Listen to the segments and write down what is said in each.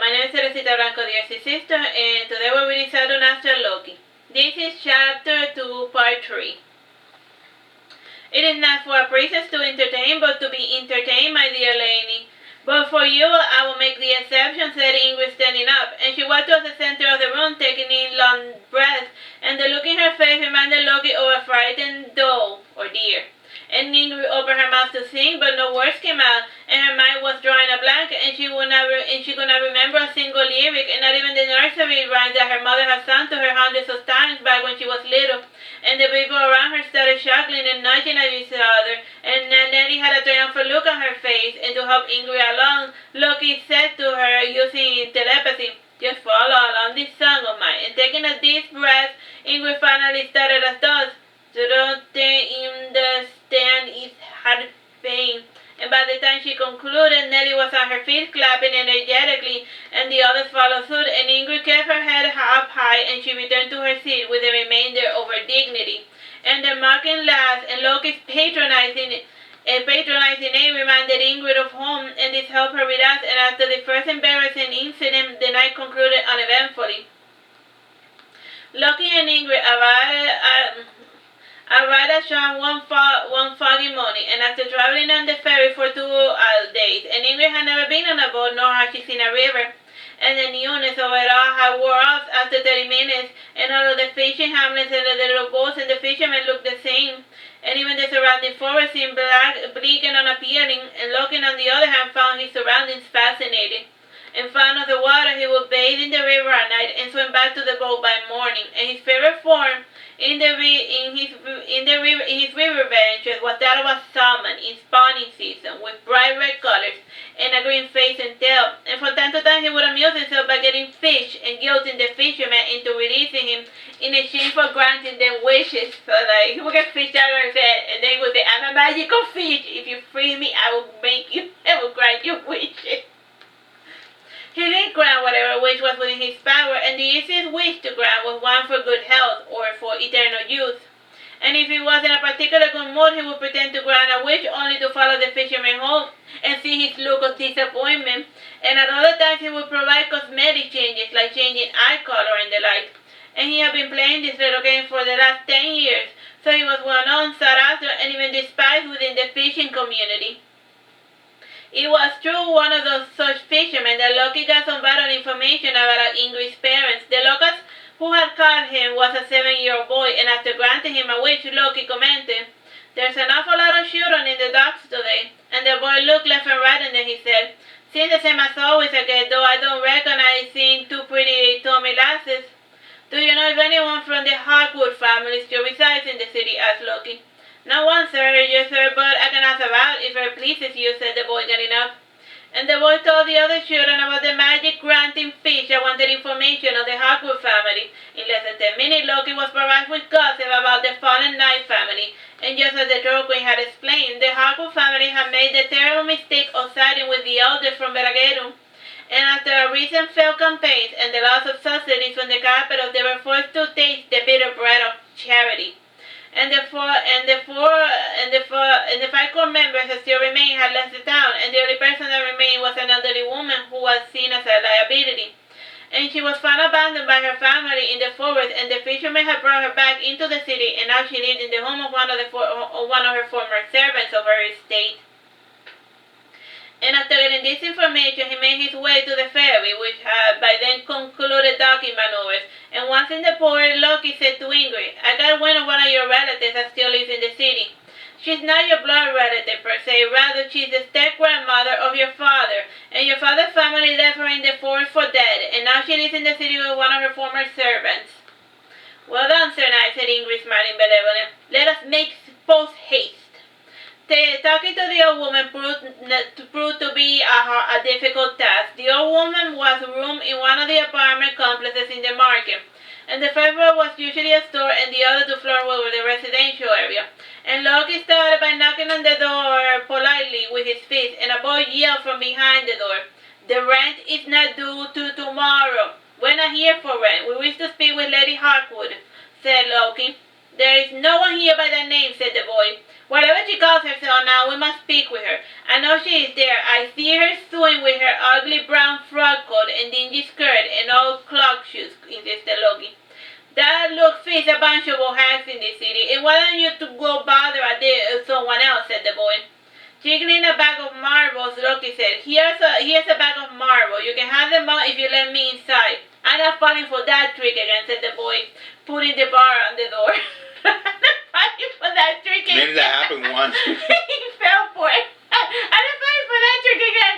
my name is Teresita Blanco, the Artsy sister, and today we're reading Saturnastra Loki. This is chapter 2, part 3. It is not for a princess to entertain, but to be entertained, my dear lady. But for you, I will make the exception, said Ingrid, standing up, and she walked towards the center of the room, taking in long breaths, and the look in her face reminded Loki of a frightened doe, or deer. And Ingrid opened her mouth to sing, but no words came out, and her mind was drawing a blank, and she could not remember a single lyric, and not even the nursery rhymes that her mother had sung to her hundreds of times back when she was little. And the people around her started chuckling and nudging at each other, and Nelly had a triumphant look on her face, and to help Ingrid along, Loki said to her using telepathy, "Just follow along this song of mine." And taking a deep breath, Ingrid finally started as thus, "Don't they understand it's hard pain?" And by the time she concluded, Nelly was on her feet, clapping energetically, and the others followed suit, and Ingrid kept her head up high, and she returned to her seat with the remainder of her dignity. And the mocking laughs and Loki's patronizing air reminded Ingrid of home, and this helped her relax, and after the first embarrassing incident, the night concluded uneventfully. Loki and Ingrid arrived at Sean one foggy morning, and after traveling on the ferry for 2 days, and Ingrid had never been on a boat, nor had she seen a river, and the newness of it all had wore off after 30 minutes, and all of the fishing hamlets and the little boats and the fishermen looked the same, and even the surrounding forest seemed bleak and unappealing, and Loki, on the other hand, found his surroundings fascinating. And fond of the water, he would bathe in the river at night and swim back to the boat by morning, and his favorite form in his river ventures was that of a salmon in spawning season, with bright red colors and a green face and tail. And from time to time he would amuse himself by getting fish and guilting the fishermen into releasing him in exchange for granting them wishes. So like he would get fish out of his head, and then he would say, "I'm a magical fish. If you free me, I will grant you wishes." He did grant whatever wish was within his power, and the easiest wish to grant was one for good health or for eternal youth. And if he was in a particular good mood, he would pretend to grant a wish only to follow the fisherman home and see his look of disappointment. And at other times he would provide cosmetic changes, like changing eye color and the like. And he had been playing this little game for the last 10 years, so he was well known, sought after, and even despised within the fishing community. It was through one of those such fishermen that Loki got some vital information about Ingrid's parents. The locust who had caught him was a 7-year-old boy, and after granting him a wish, Loki commented, "There's an awful lot of children in the docks today." And the boy looked left and right, and then he said, "Seems the same as always, I guess, though I don't recognize seeing 2 pretty Tommy lasses." "Do you know if anyone from the Hardwood family still resides in the city?" asked Loki. "Not one, sir, yes, sir, but I can ask about if it pleases you," said the boy, getting up. And the boy told the other children about the magic granting fish that wanted information on the Hardwood family. In less than 10 minutes, Loki was barraged with gossip about the fallen Knight family, and just as the Troll Queen had explained, the Hardwood family had made the terrible mistake of siding with the elders from Beragerum. And after a recent failed campaigns and the loss of subsidies from the capital, they were forced to taste the bitter bread of charity. And the 5 core members that still remained had left the town, and the only person that remained was an elderly woman who was seen as a liability. And she was found abandoned by her family in the forest, and the fishermen had brought her back into the city, and now she lived in the home of one of her former servants of her estate. And after getting this information, he made his way to the ferry, which had by then concluded docking maneuvers. And once in the port, Loki said to Ingrid, "I got wind of one of your relatives that still lives in the city. She's not your blood relative per se, rather she's the step-grandmother of your father, and your father's family left her in the forest for dead, and now she lives in the city with one of her former servants." "Well done, Sir Knight," said Ingrid, smiling benevolent. "Let us make post haste." Talking to the old woman proved to be a difficult task. The old woman was roomed in one of the apartment complexes in the market, and the first floor was usually a store, and the other 2 floors were the residential area. And Loki started by knocking on the door politely with his fist, and a boy yelled from behind the door, "The rent is not due till tomorrow." "We're not here for rent. We wish to speak with Lady Hardwood," said Loki. "There is no one here by that name," said the boy. Whatever she calls herself now, we must speak with her. I know she is there. I see her swing with her ugly brown frock coat and dingy skirt and old clog shoes, insisted Loki. That looks fits a bunch of old hags in this city. And why don't you to go bother someone else, said the boy. Jiggling a bag of marbles, Loki said, here's a bag of marbles. You can have them all if you let me inside. I'm not falling for that trick again, said the boy, putting the bar on the door. I'm not falling for that trick again. Maybe that happened once. He fell for it. I'm not falling for that trick again.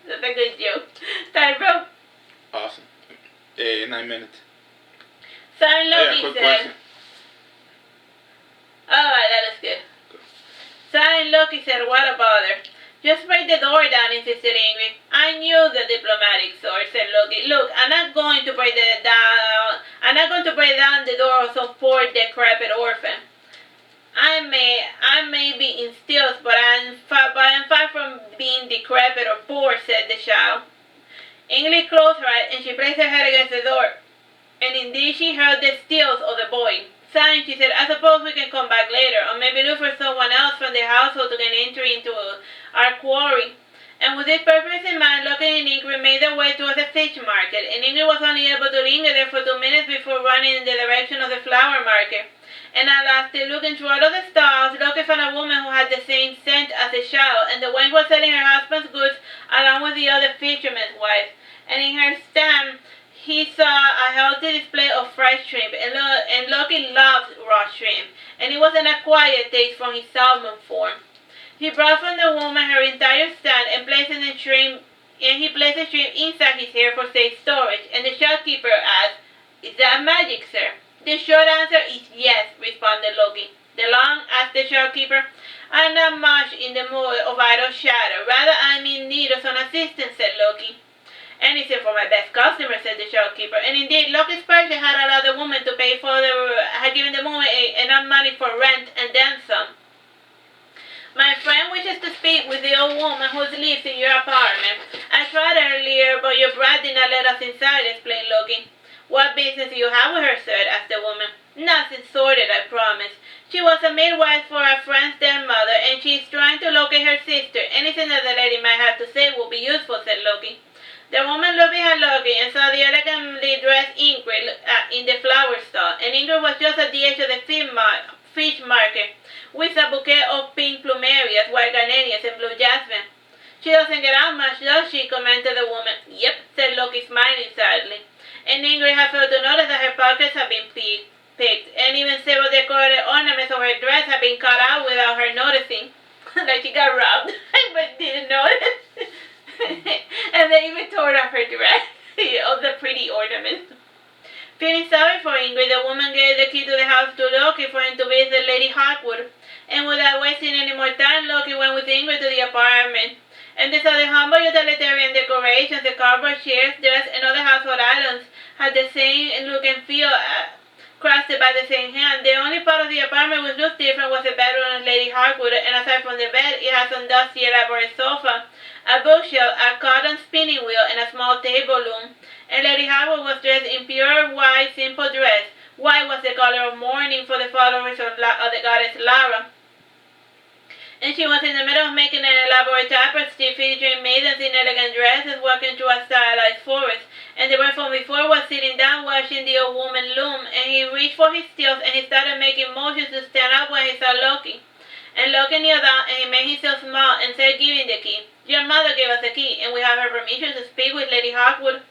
That's a good joke. Time, bro. Awesome. 9 minutes. Son Loki quick said. question. Alright, that is good. Son Loki said, what a bother. Just break the door down, insisted Ingrid. I knew the diplomatic sort, said Loki. Look, I'm not going to break down the door of some poor decrepit orphan. I may be in stilts, but I'm far from being decrepit or poor, said the child. Ingrid closed her eyes and she placed her head against the door. And indeed she heard the stilts of the boy. Sighing, she said, I suppose we can come back later, or maybe look for someone else from the household to get entry into our quarry. And with this purpose in mind, Loki and Ingrid made their way towards the fish market, and Ingrid was only able to linger there for 2 minutes before running in the direction of the flower market. And at last, still looking through all of the stalls, Loki found a woman who had the same scent as the child, and the wench was selling her husband's goods along with the other fisherman's wives. And in her stand, he saw a healthy display of fresh shrimp, and Loki loved raw shrimp, and it was an acquired taste from his salmon form. He brought from the woman her entire stand and placed the shrimp inside his hair for safe storage, and the shopkeeper asked, is that magic, sir? The short answer is yes, responded Loki. The long, asked the shopkeeper. I'm not much in the mood of idle chatter. Rather, I'm in need of some assistance, said Loki. Anything for my best customer, said the shopkeeper. And indeed, Loki's purchase had allowed the woman to pay had given the woman enough money for rent and then some. My friend wishes to speak with the old woman who lives in your apartment. I tried earlier, but your brat did not let us inside, explained Loki. What business do you have with her, sir? Asked the woman. Nothing sordid, I promise. She was a midwife for a friend's dead mother, and she is trying to locate her sister. Anything that the lady might have to say will be useful, said Loki. The woman looked behind Loki and saw the elegantly dressed Ingrid in the flower stall, and Ingrid was just at the edge of the fish market, with a bouquet of pink plumerias, white gardenias, and blue jasmine. She doesn't get out much, does she? Commented the woman. Yep, said Loki, smiling sadly. And Ingrid had failed to notice that her pockets had been picked, and even several decorated ornaments of her dress had been cut out without her noticing. Like she got robbed, but didn't notice. And they even tore off her dress, all the pretty ornaments. Feeling sorry for Ingrid, the woman gave the key to the house to Loki for him to visit Lady Hawkwood. And without wasting any more time, Loki went with Ingrid to the apartment. And they saw the humble utilitarian decorations, the cardboard chairs, desks, and other household items had the same look and feel, crafted by the same hand. The only part of the apartment which looked different was the bedroom of Lady Hawkwood, and aside from the bed, it had some dusty, elaborate sofa, a bookshelf, a cotton spinning wheel, and a small table loom. And Lady Hawkwood was dressed in pure white, simple dress. White was the color of mourning for the followers of the goddess Lara. And she was in the middle of making an elaborate tapestry featuring maidens in elegant dresses walking through a stylized forest. And the boy from before was sitting down watching the old woman loom, and he reached for his stilts and he started making motions to stand up when he saw Loki. And Loki kneeled down and he made himself small and said, giving the key, your mother gave us the key, and we have her permission to speak with Lady Hawkwood.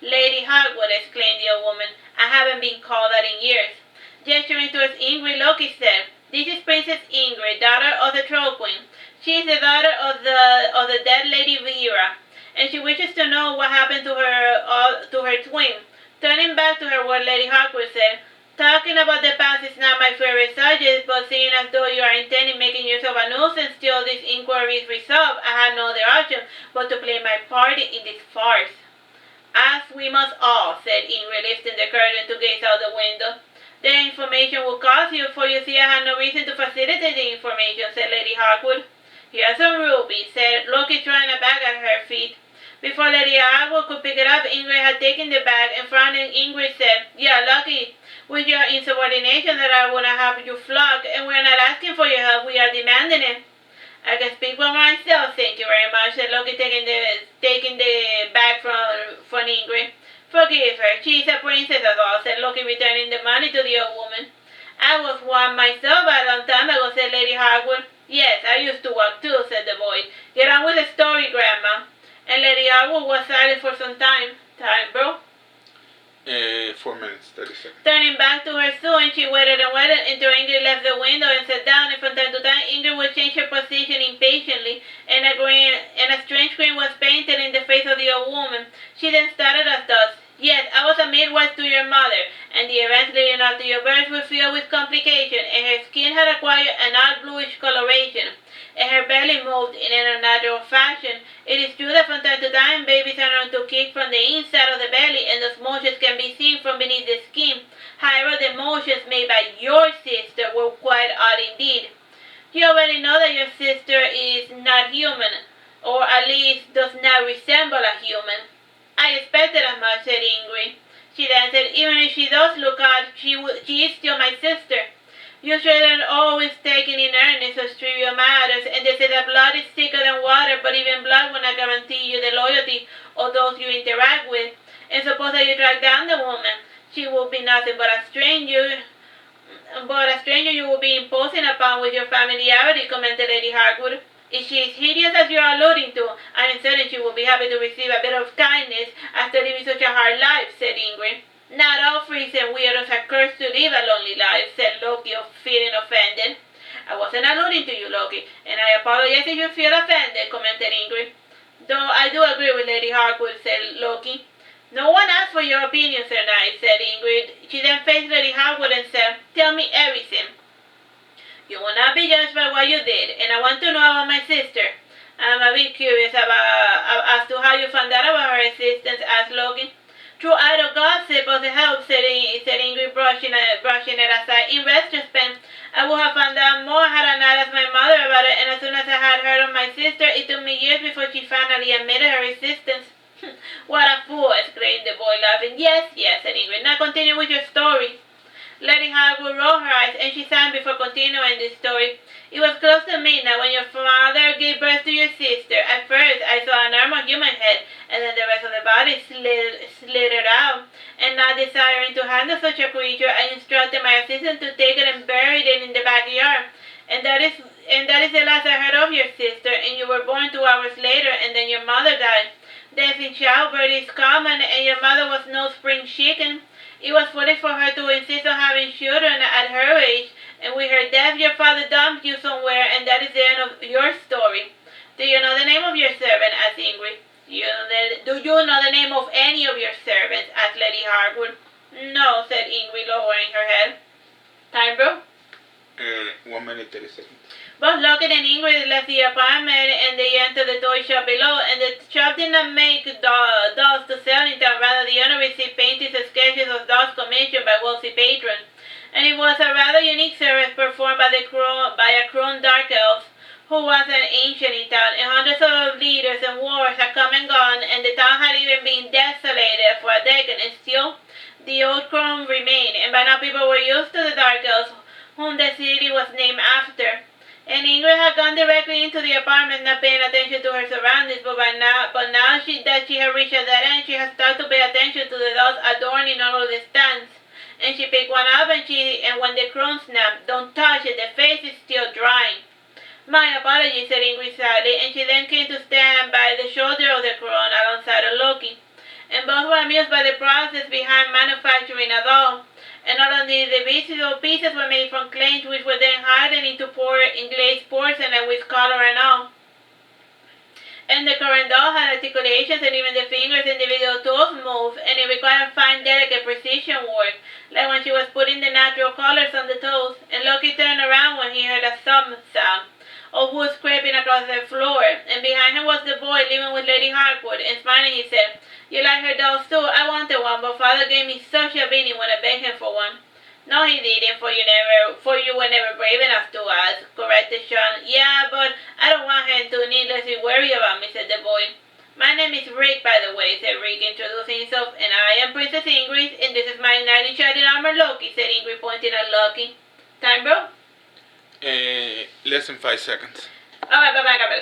Lady Hawkwood, exclaimed the old woman, I haven't been called that in years. Gesturing towards Ingrid, Loki said, this is Princess Ingrid, daughter of the Troll Queen. She is the daughter of the dead Lady Vera, and she wishes to know what happened to her twin. Turning back to her, what Lady Hawkwood said, talking about the past is not my favorite subject, but seeing as though you are intending making yourself a nuisance till this inquiry is resolved, I had no other option but to play my part in this farce. As we must all, said Ingrid, lifting the curtain to gaze out the window. The information will cost you, for you see I had no reason to facilitate the information, said Lady Hawkwood. Here's some rubies, said Loki, throwing a bag at her feet. Before Lady Hawkwood could pick it up, Ingrid had taken the bag, and frowning, Ingrid said, you're lucky with your insubordination that I wanna have you flogged, and we're not asking for your help, we are demanding it. I can speak for myself, thank you very much, said Loki, taking the bag from Ingrid. Forgive her, she is a princess as all, said Loki, returning the money to the old woman. I was one myself a long time ago, said Lady Harwood. Yes, I used to walk too, said the boy. Get on with the story, Grandma. And Lady Harwood was silent for some time. Time, bro? 4 minutes, 30 seconds. Turning back to her sewing, she waited and waited until Ingrid left the window and sat down, and from time to time Ingrid would change her position impatiently, and a strange grin was painted in the face of the old woman. She then started as thus. Yes, I was a midwife to your mother, and the events leading up to your birth were filled with complication, and her skin had acquired an odd bluish coloration, and her belly moved in an unnatural fashion. It is true that from time to time babies are known to kick from the inside of the belly, and those motions can be seen from beneath the skin. However, the motions made by your sister were quite odd indeed. You already know that your sister is not human, or at least does not resemble a human. I expected as much, said Ingrid. She then said, even if she does look odd, she is still my sister. You shouldn't always take in earnest such trivial matters, and they say that blood is thicker than water, but even blood will not guarantee you the loyalty of those you interact with. And suppose that you track down the woman, she will be nothing but a stranger you will be imposing upon with your familiarity, commented Lady Harwood. If she is hideous as you are alluding to, I am certain she will be happy to receive a bit of kindness after living such a hard life, said Ingrid. Not all freaks and weirdos are cursed to live a lonely life, said Loki, feeling offended. I wasn't alluding to you, Loki, and I apologize if you feel offended, commented Ingrid. Though I do agree with Lady Harwood, said Loki. No one asked for your opinion, Sir Knight, said Ingrid. She then faced Lady Harwood and said, tell me everything. You will not be judged by what you did, and I want to know about my sister. I'm a bit curious as to how you found out about her existence, asked Loki. Through idle gossip of the help, said Ingrid, brushing it aside. In retrospect, I would have found out more had I not asked my mother about it, and as soon as I had heard of my sister, it took me years before she finally admitted her existence. What a fool, exclaimed the boy, laughing. Yes, said Ingrid. Now continue with your story. Lady Harwood rolled her eyes, and she sighed before continuing the story. It was close to midnight when your father gave birth to your sister. At first, I saw a normal human head, and then the rest of the body slithered out. And not desiring to handle such a creature, I instructed my assistant to take it and bury it in the backyard. And that is the last I heard of your sister, and you were born 2 hours later, and then your mother died. Death in childbirth is common, and your mother was no spring chicken. It was foolish for her to insist on having children at her age, and with her death your father dumped you somewhere, and that is the end of your story. Do you know the name of your servant? Asked Ingrid. Do you know the name of any of your servants? Asked Lady Harwood. No, said Ingrid, lowering her head. Time, bro? 1 minute, 30 seconds. Both Loki and Ingrid left the apartment, and they entered the toy shop below, and the shop did not make dolls to sell in town. Rather, the owner received paintings and sketches of dolls commissioned by wealthy patrons. And it was a rather unique service performed by a crone dark elf, who was an ancient in town, and hundreds of leaders and wars had come and gone, and the town had even been desolated for a decade, and still the old crone remained, and by now people were used to the dark elves, whom the city was named after. And Ingrid had gone directly into the apartment, not paying attention to her surroundings, but now that she had reached that end, she had started to pay attention to the dolls adorning all of the stands. And she picked one up, and when the crone snapped, "Don't touch it, the face is still drying." "My apologies," said Ingrid sadly, and she then came to stand by the shoulder of the crone alongside of Loki. And both were amused by the process behind manufacturing a doll. And all of the individual pieces were made from clay, which were then hardened into glazed porcelain with color and all. And the current doll had articulations, and even the fingers and individual toes moved, and it required fine, delicate precision work, like when she was putting the natural colors on the toes. And Loki turned around when he heard a thump sound of wood scraping across the floor, and behind him was the boy living with Lady Harwood, and smiling he said, "You like her dolls too? I wanted one, but father gave me such a beating when I begged him for one." "No, he didn't, for you were never brave enough to ask," corrected Sean. "Yeah, but I don't want him to needlessly worry about me," said the boy. My name is Rick, by the way, said Rick, introducing himself, and I am Princess Ingrid, and this is my knight in shining armor, Loki, said Ingrid, pointing at Loki. Time, bro? Less than 5 seconds. Alright, bye-bye, God bless.